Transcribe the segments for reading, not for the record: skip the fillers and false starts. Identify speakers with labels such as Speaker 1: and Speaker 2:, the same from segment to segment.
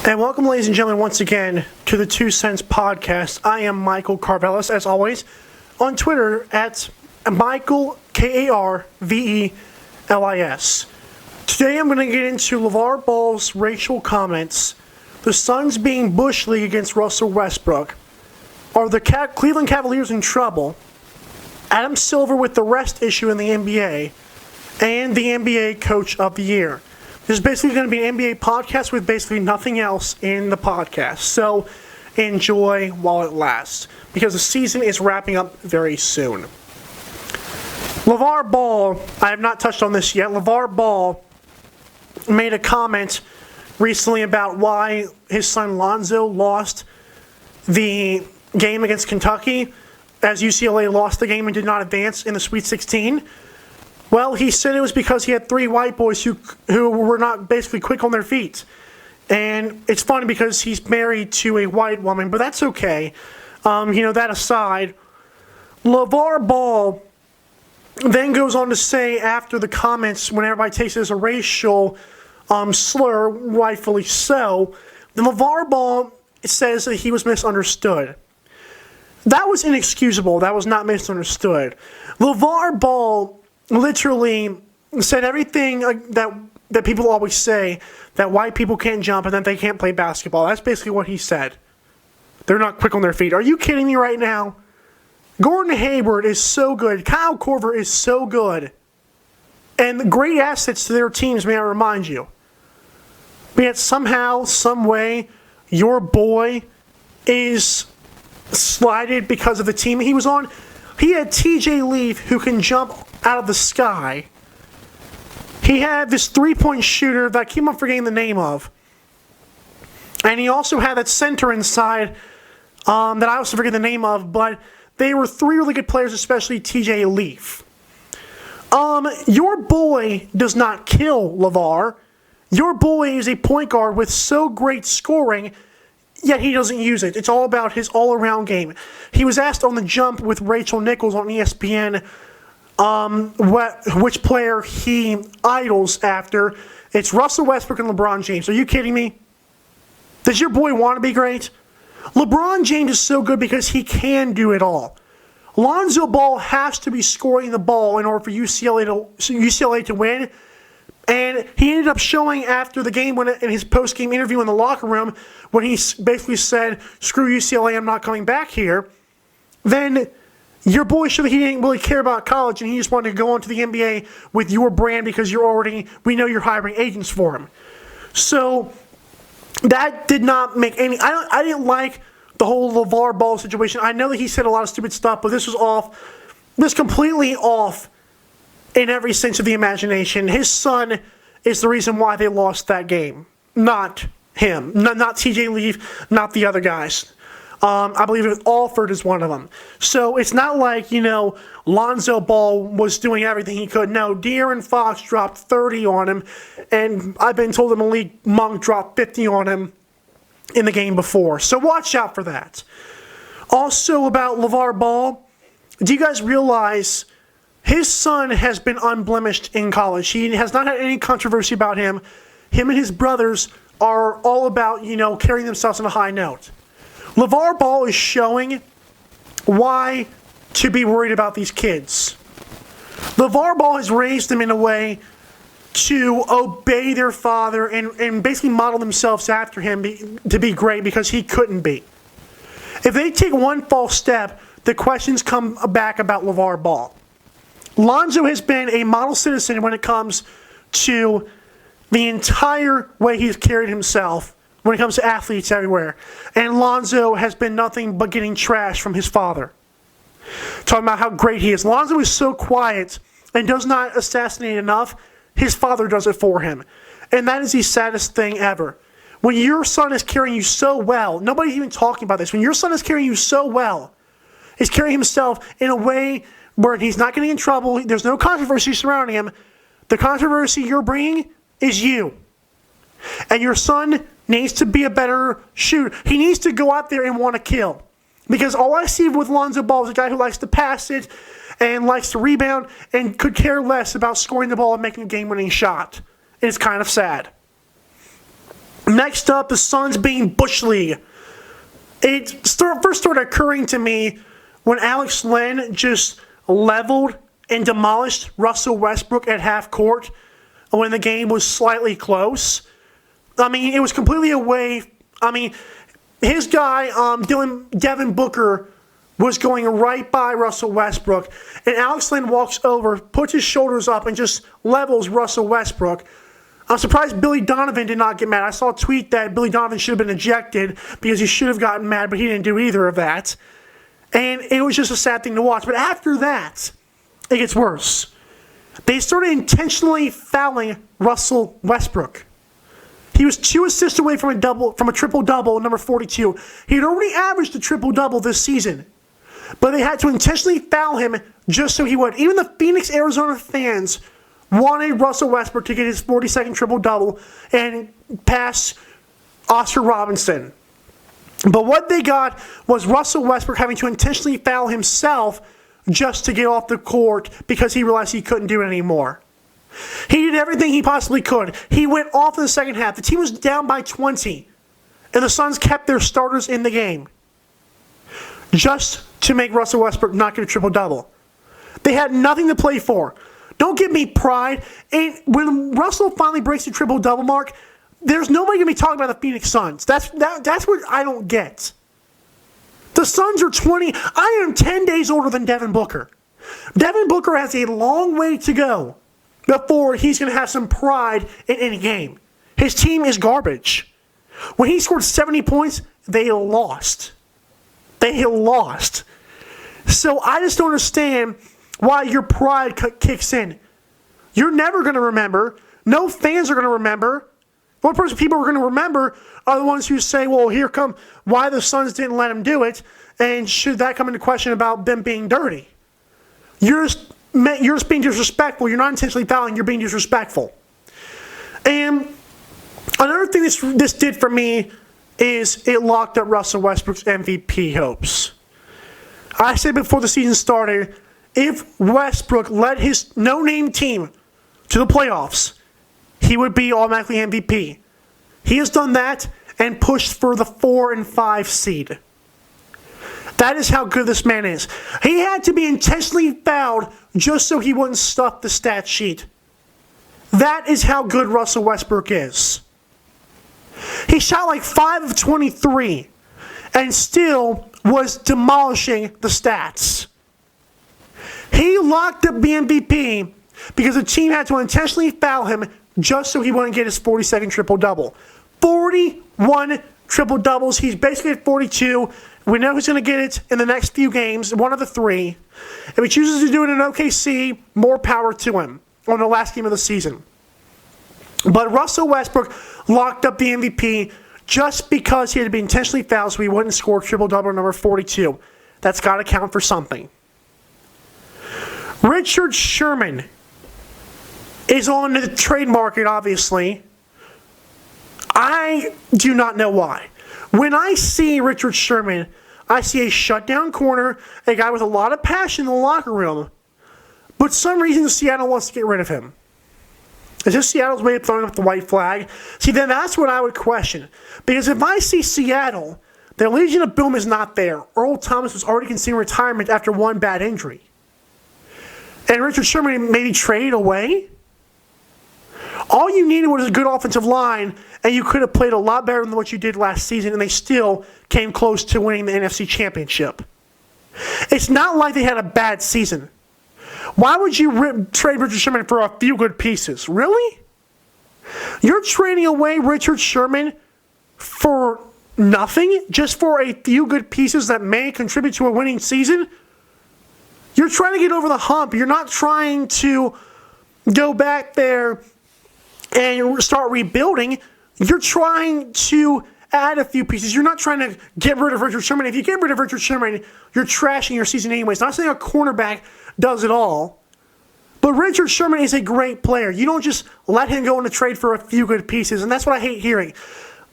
Speaker 1: And welcome, ladies and gentlemen, once again to the 2 Cents Podcast. I am Michael Karvelis, as always, on Twitter at Michael, Karvelis. Today I'm going to get into LeVar Ball's racial comments, the Suns being Bush League against Russell Westbrook, are the Cleveland Cavaliers in trouble, Adam Silver with the rest issue in the NBA, and the NBA Coach of the Year. This is basically going to be an NBA podcast with basically nothing else in the podcast. So enjoy while it lasts, because the season is wrapping up very soon. LeVar Ball, I have not touched on this yet. LeVar Ball made a comment recently about why his son Lonzo lost the game against Kentucky, as UCLA lost the game and did not advance in the Sweet 16. Well, he said it was because he had 3 white boys who were not basically quick on their feet. And it's funny because he's married to a white woman, but that's okay. That aside, LeVar Ball then goes on to say after the comments, when everybody takes it as a racial slur, rightfully so, then LeVar Ball says that he was misunderstood. That was inexcusable. That was not misunderstood. LeVar Ball literally said everything that people always say, that white people can't jump and that they can't play basketball. That's basically what he said. They're not quick on their feet. Are you kidding me right now? Gordon Hayward is so good. Kyle Korver is so good. And great assets to their teams, may I remind you. But yet somehow, some way, your boy is slighted because of the team he was on. He had TJ Leaf, who can jump out of the sky. He had this 3-point shooter that I keep on forgetting the name of. And he also had that center inside that I also forget the name of, but they were 3 really good players, especially TJ Leaf. Your boy does not kill LeVar. Your boy is a point guard with so great scoring, yet he doesn't use it. It's all about his all-around game. He was asked on The Jump with Rachel Nichols on ESPN which player he idols after. It's Russell Westbrook and LeBron James. Are you kidding me? Does your boy want to be great? LeBron James is so good because he can do it all. Lonzo Ball has to be scoring the ball in order for UCLA to win. And he ended up showing after the game in his post-game interview in the locker room when he basically said, "Screw UCLA, I'm not coming back here." Then your boy showed that he didn't really care about college and he just wanted to go on to the NBA with your brand because we know you're hiring agents for him. So that did not make any. I didn't like the whole LeVar Ball situation. I know that he said a lot of stupid stuff, but this was off. This completely off in every sense of the imagination. His son is the reason why they lost that game, not him, not TJ Leaf, not the other guys. I believe Alford is one of them. So it's not like, Lonzo Ball was doing everything he could. No, De'Aaron Fox dropped 30 on him, and I've been told that Malik Monk dropped 50 on him in the game before. So watch out for that. Also about LeVar Ball, do you guys realize his son has been unblemished in college? He has not had any controversy about him. Him and his brothers are all about, carrying themselves on a high note. LeVar Ball is showing why to be worried about these kids. LeVar Ball has raised them in a way to obey their father and basically model themselves after him to be great because he couldn't be. If they take one false step, the questions come back about LeVar Ball. Lonzo has been a model citizen when it comes to the entire way he's carried himself when it comes to athletes everywhere. And Lonzo has been nothing but getting trash from his father. Talking about how great he is. Lonzo is so quiet and does not assassinate enough. His father does it for him. And that is the saddest thing ever. When your son is carrying you so well, nobody's even talking about this. When your son is carrying you so well, he's carrying himself in a way where he's not getting in trouble, there's no controversy surrounding him. The controversy you're bringing is you. And your son needs to be a better shooter. He needs to go out there and want to kill. Because all I see with Lonzo Ball is a guy who likes to pass it and likes to rebound and could care less about scoring the ball and making a game-winning shot. And it's kind of sad. Next up, the Suns being Bush League. It first started occurring to me when Alex Len just leveled and demolished Russell Westbrook at half court when the game was slightly close. I mean, it was completely away. I mean, his guy, Devin Booker, was going right by Russell Westbrook, and Alex Len walks over, puts his shoulders up, and just levels Russell Westbrook. I'm surprised Billy Donovan did not get mad. I saw a tweet that Billy Donovan should have been ejected because he should have gotten mad, but he didn't do either of that. And it was just a sad thing to watch. But after that, it gets worse. They started intentionally fouling Russell Westbrook. He was 2 assists away from a triple-double, number 42. He had already averaged a triple-double this season. But they had to intentionally foul him just so he would. Even the Phoenix, Arizona fans wanted Russell Westbrook to get his 42nd triple-double and pass Oscar Robinson. But what they got was Russell Westbrook having to intentionally foul himself just to get off the court because he realized he couldn't do it anymore. He did everything he possibly could. He went off in the second half. The team was down by 20, and the Suns kept their starters in the game just to make Russell Westbrook not get a triple-double. They had nothing to play for. Don't give me pride. And when Russell finally breaks the triple-double mark, there's nobody going to be talking about the Phoenix Suns. That's what I don't get. The Suns are 20. I am 10 days older than Devin Booker. Devin Booker has a long way to go before he's going to have some pride in any game. His team is garbage. When he scored 70 points, they lost. They lost. So I just don't understand why your pride kicks in. You're never going to remember. No fans are going to remember. The only person people are going to remember are the ones who say, well, here come why the Suns didn't let him do it, and should that come into question about them being dirty. You're just being disrespectful. You're not intentionally fouling. You're being disrespectful. And another thing this did for me is it locked up Russell Westbrook's MVP hopes. I said before the season started, if Westbrook led his no-name team to the playoffs, he would be automatically MVP. He has done that and pushed for the 4 and 5 seed. That is how good this man is. He had to be intentionally fouled just so he wouldn't stuff the stat sheet. That is how good Russell Westbrook is. He shot like 5 of 23 and still was demolishing the stats. He locked up the MVP because the team had to intentionally foul him just so he wouldn't get his 42nd triple-double. 41 triple-doubles. He's basically at 42. We know he's going to get it in the next few games, one of the 3. If he chooses to do it in OKC, more power to him on the last game of the season. But Russell Westbrook locked up the MVP just because he had to be intentionally fouled so he wouldn't score triple-double number 42. That's got to count for something. Richard Sherman is on the trade market, obviously. I do not know why. When I see Richard Sherman, I see a shutdown corner, a guy with a lot of passion in the locker room. But some reason Seattle wants to get rid of him. Is this Seattle's way of throwing up the white flag? See, then that's what I would question. Because if I see Seattle, their Legion of Boom is not there. Earl Thomas was already considering retirement after one bad injury. And Richard Sherman maybe traded away? All you needed was a good offensive line, and you could have played a lot better than what you did last season, and they still came close to winning the NFC Championship. It's not like they had a bad season. Why would you trade Richard Sherman for a few good pieces? Really? You're trading away Richard Sherman for nothing? Just for a few good pieces that may contribute to a winning season? You're trying to get over the hump. You're not trying to go back there and start rebuilding. You're trying to add a few pieces. You're not trying to get rid of Richard Sherman. If you get rid of Richard Sherman, you're trashing your season anyways. Not saying a cornerback does it all. But Richard Sherman is a great player. You don't just let him go in a trade for a few good pieces. And that's what I hate hearing.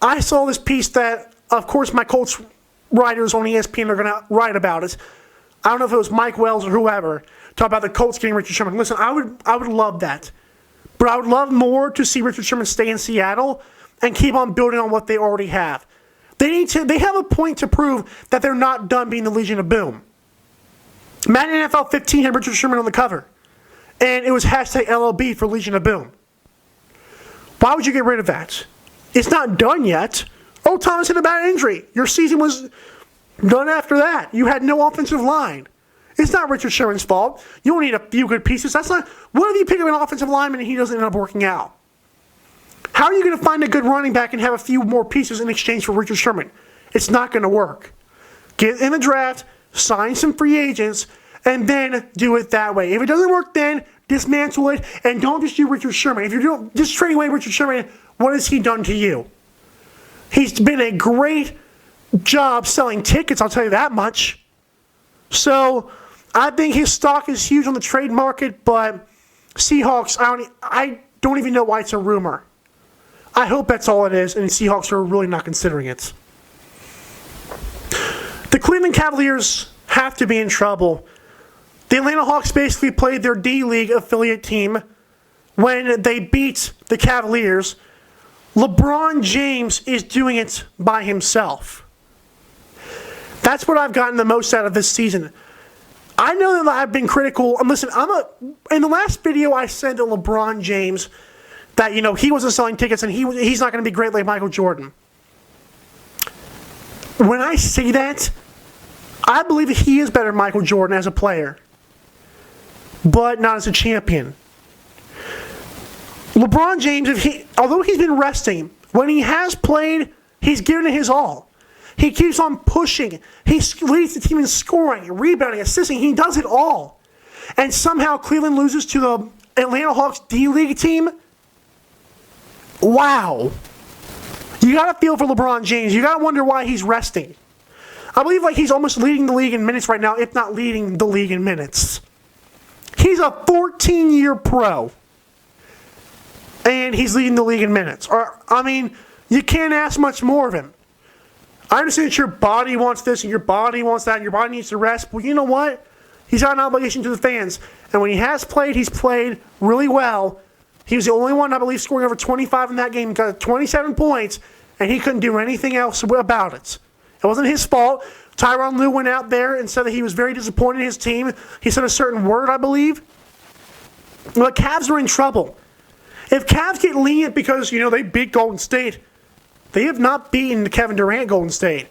Speaker 1: I saw this piece that, of course, my Colts writers on ESPN are going to write about it. I don't know if it was Mike Wells or whoever, talk about the Colts getting Richard Sherman. Listen, I would love that. But I would love more to see Richard Sherman stay in Seattle and keep on building on what they already have. They have a point to prove that they're not done being the Legion of Boom. Madden NFL 15 had Richard Sherman on the cover, and it was hashtag LLB for Legion of Boom. Why would you get rid of that? It's not done yet. Oh, Thomas had a bad injury. Your season was done after that. You had no offensive line. It's not Richard Sherman's fault. You don't need a few good pieces. That's not. What if you pick up an offensive lineman and he doesn't end up working out? How are you going to find a good running back and have a few more pieces in exchange for Richard Sherman? It's not going to work. Get in the draft, sign some free agents, and then do it that way. If it doesn't work then, dismantle it, and don't just do Richard Sherman. If you're just trading away Richard Sherman, what has he done to you? He's been a great job selling tickets, I'll tell you that much. So I think his stock is huge on the trade market, but Seahawks, I don't even know why it's a rumor. I hope that's all it is, and the Seahawks are really not considering it. The Cleveland Cavaliers have to be in trouble. The Atlanta Hawks basically played their D-League affiliate team when they beat the Cavaliers. LeBron James is doing it by himself. That's what I've gotten the most out of this season. I know that I've been critical. Listen, in the last video I said to LeBron James that, he wasn't selling tickets and he's not going to be great like Michael Jordan. When I say that, I believe that he is better than Michael Jordan as a player, but not as a champion. LeBron James, although he's been resting, when he has played, he's given it his all. He keeps on pushing. He leads the team in scoring, rebounding, assisting. He does it all. And somehow Cleveland loses to the Atlanta Hawks D-League team? Wow. You got to feel for LeBron James. You got to wonder why he's resting. I believe he's almost leading the league in minutes right now, if not leading the league in minutes. He's a 14-year pro. And he's leading the league in minutes. You can't ask much more of him. I understand that your body wants this and your body wants that and your body needs to rest, but you know what? He's got an obligation to the fans. And when he has played, he's played really well. He was the only one, I believe, scoring over 25 in that game, got 27 points, and he couldn't do anything else about it. It wasn't his fault. Tyronn Lue went out there and said that he was very disappointed in his team. He said a certain word, I believe. Well, the Cavs are in trouble. If Cavs get lenient because, they beat Golden State, they have not beaten the Kevin Durant Golden State.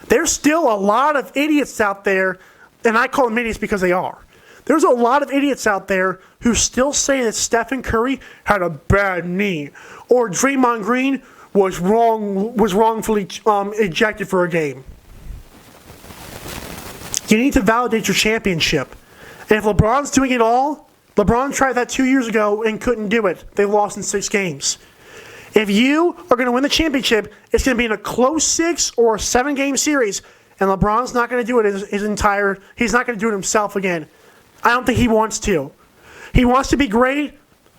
Speaker 1: There's still a lot of idiots out there, and I call them idiots because they are. There's a lot of idiots out there who still say that Stephen Curry had a bad knee, or Draymond Green was wrongfully ejected for a game. You need to validate your championship. And if LeBron's doing it all, LeBron tried that 2 years ago and couldn't do it. They lost in 6 games. If you are going to win the championship, it's going to be in a close 6 or 7-game series, and LeBron's not going to do it he's not going to do it himself again. I don't think he wants to. He wants to be great,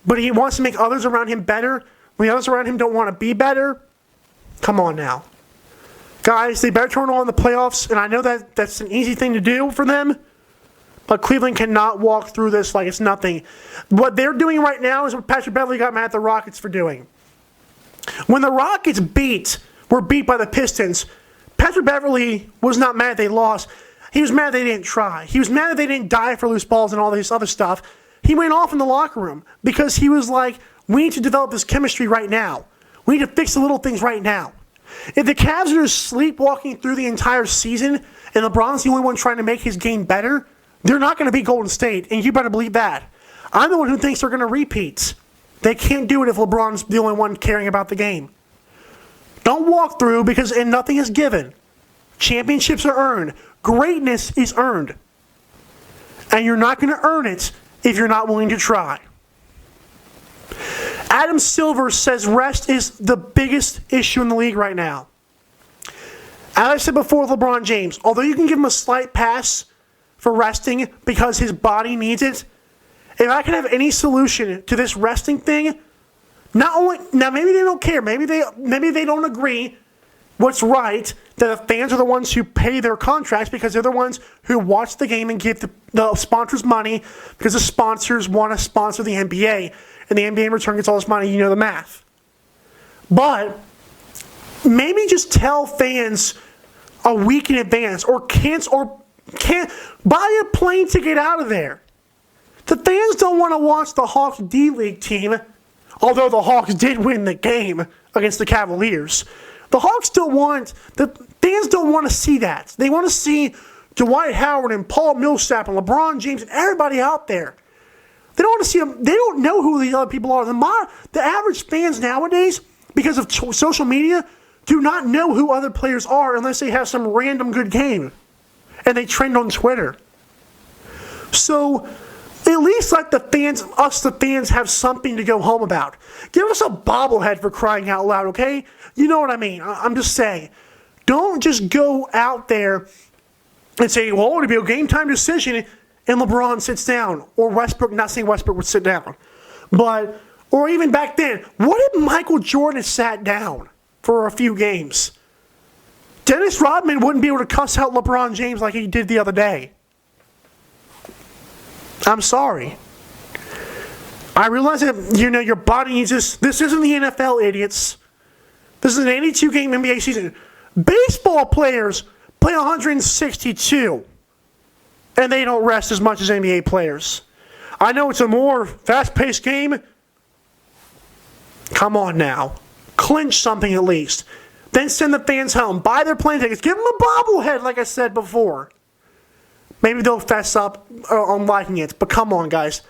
Speaker 1: but he wants to make others around him better. When the others around him don't want to be better, come on now. Guys, they better turn on the playoffs, and I know that that's an easy thing to do for them, but Cleveland cannot walk through this like it's nothing. What they're doing right now is what Patrick Beverley got mad at the Rockets for doing. When the Rockets were beat by the Pistons, Patrick Beverley was not mad they lost. He was mad they didn't try. He was mad that they didn't die for loose balls and all this other stuff. He went off in the locker room because he was like, we need to develop this chemistry right now. We need to fix the little things right now. If the Cavs are just sleepwalking through the entire season and LeBron's the only one trying to make his game better, they're not going to beat Golden State, and you better believe that. I'm the one who thinks they're going to repeat. They can't do it if LeBron's the only one caring about the game. Don't walk through and nothing is given. Championships are earned. Greatness is earned. And you're not going to earn it if you're not willing to try. Adam Silver says rest is the biggest issue in the league right now. As I said before with LeBron James, although you can give him a slight pass for resting because his body needs it, if I can have any solution to this resting thing, now maybe they don't care, maybe they don't agree what's right, that the fans are the ones who pay their contracts because they're the ones who watch the game and give the sponsors money because the sponsors want to sponsor the NBA, and the NBA in return gets all this money, you know the math. But maybe just tell fans a week in advance or can't buy a plane ticket out of there. The fans don't want to watch the Hawks D-League team, although the Hawks did win the game against the Cavaliers. The fans don't want to see that. They want to see Dwight Howard and Paul Millsap and LeBron James and everybody out there. They don't want to see them. They don't know who these other people are. The average fans nowadays, because of social media, do not know who other players are unless they have some random good game and they trend on Twitter. So at least let the fans have something to go home about. Give us a bobblehead, for crying out loud, okay? You know what I mean. I'm just saying. Don't just go out there and say, well, it'll be a game time decision, and LeBron sits down. Or Westbrook, not saying Westbrook would sit down. But, or even back then, what if Michael Jordan sat down for a few games? Dennis Rodman wouldn't be able to cuss out LeBron James like he did the other day. I'm sorry. I realize that, your body needs this. This isn't the NFL, idiots. This is an 82-game NBA season. Baseball players play 162, and they don't rest as much as NBA players. I know it's a more fast-paced game. Come on now. Clinch something at least. Then send the fans home. Buy their plane tickets. Give them a bobblehead, like I said before. Maybe they'll fess up on liking it. But come on, guys.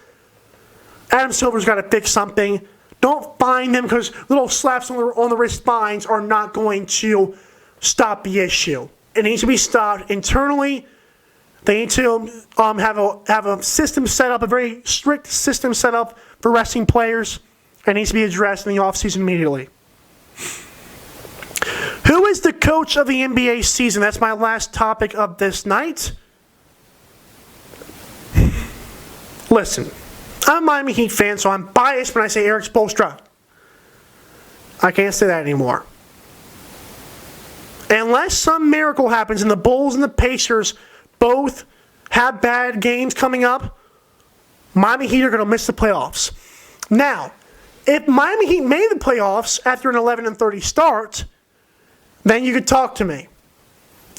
Speaker 1: Adam Silver's got to fix something. Don't fine them because little slaps on the wrist fines are not going to stop the issue. It needs to be stopped internally. They need to have a system set up, a very strict system set up for resting players. It needs to be addressed in the offseason immediately. Who is the coach of the NBA season? That's my last topic of this night. Listen, I'm a Miami Heat fan, so I'm biased when I say Erik Spoelstra. I can't say that anymore. Unless some miracle happens and the Bulls and the Pacers both have bad games coming up, Miami Heat are going to miss the playoffs. Now, if Miami Heat made the playoffs after an 11-30 start, then you could talk to me.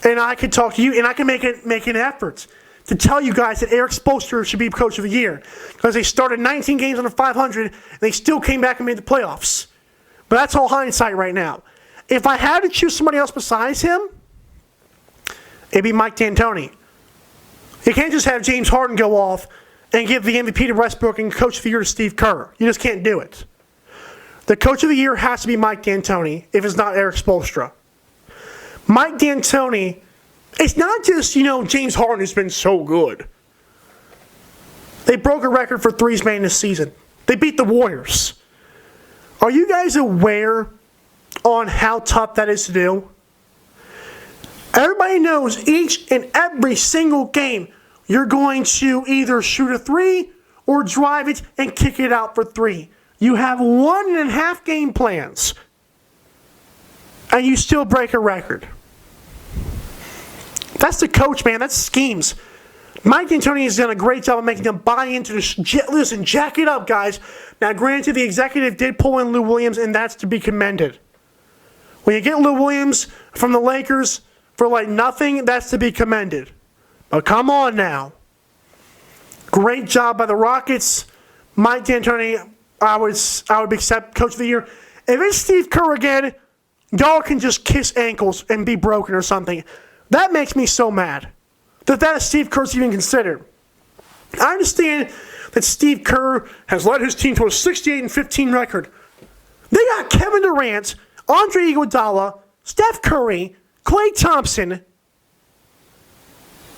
Speaker 1: And I could talk to you, and I can make an effort to tell you guys that Erik Spoelstra should be Coach of the Year. Because they started 19 games under 500, and they still came back and made the playoffs. But that's all hindsight right now. If I had to choose somebody else besides him, it'd be Mike D'Antoni. You can't just have James Harden go off and give the MVP to Westbrook and Coach of the Year to Steve Kerr. You just can't do it. The Coach of the Year has to be Mike D'Antoni if it's not Erik Spoelstra. Mike D'Antoni, it's not just, James Harden who's been so good. They broke a record for threes made this season. They beat the Warriors. Are you guys aware on how tough that is to do? Everybody knows each and every single game you're going to either shoot a three or drive it and kick it out for three. You have 1.5 game plans, and you still break a record. That's the coach, man. That's schemes. Mike D'Antoni has done a great job of making them buy into this. Listen, jack it up, guys. Now, granted, the executive did pull in Lou Williams, and that's to be commended. When you get Lou Williams from the Lakers for like nothing, that's to be commended. But come on now. Great job by the Rockets. Mike D'Antoni, I would accept Coach of the Year. If it's Steve Kerr again, y'all can just kiss ankles and be broken or something. That makes me so mad that is Steve Kerr's even considered. I understand that Steve Kerr has led his team to a 68-15 record. They got Kevin Durant, Andre Iguodala, Steph Curry, Klay Thompson,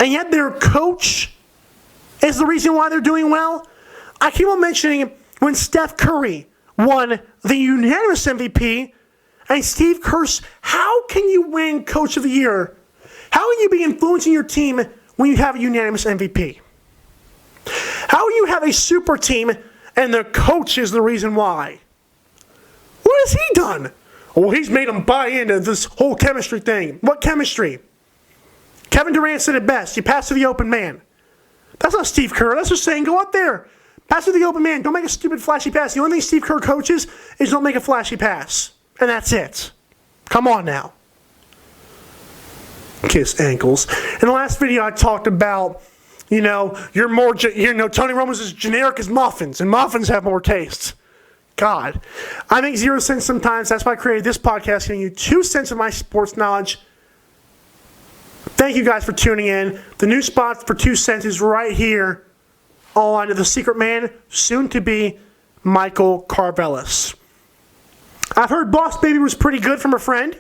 Speaker 1: and yet their coach is the reason why they're doing well. I keep on mentioning when Steph Curry won the unanimous MVP, and Steve Kerr's, how can you win Coach of the Year? How can you be influencing your team when you have a unanimous MVP? How do you have a super team and the coach is the reason why? What has he done? Well, he's made them buy into this whole chemistry thing. What chemistry? Kevin Durant said it best. You pass to the open man. That's not Steve Kerr. That's just saying go out there. Pass to the open man. Don't make a stupid flashy pass. The only thing Steve Kerr coaches is don't make a flashy pass. And that's it. Come on now. Kiss ankles. In the last video, I talked about, you're more, Tony Romo's as generic as muffins, and muffins have more taste. God. I make 0 cents sometimes. That's why I created this podcast, giving you 2 cents of my sports knowledge. Thank you guys for tuning in. The new spot for 2 cents is right here on The Secret Man, soon to be Michael Karvelis. I've heard Boss Baby was pretty good from a friend.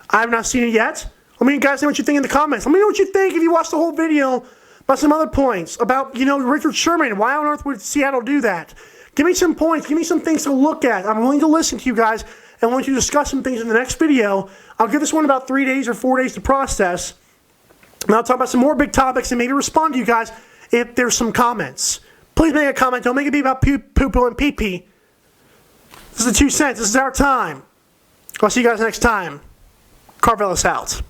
Speaker 1: I have not seen it yet. Let me guys know what you think in the comments. Let me know what you think if you watched the whole video about some other points. About, Richard Sherman. Why on earth would Seattle do that? Give me some points. Give me some things to look at. I'm willing to listen to you guys and want you to discuss some things in the next video. I'll give this one about 3 days or 4 days to process. And I'll talk about some more big topics and maybe respond to you guys if there's some comments. Please make a comment. Don't make it be about poo-poo and pee-pee. This is the 2 cents. This is our time. I'll see you guys next time. Karvelis out.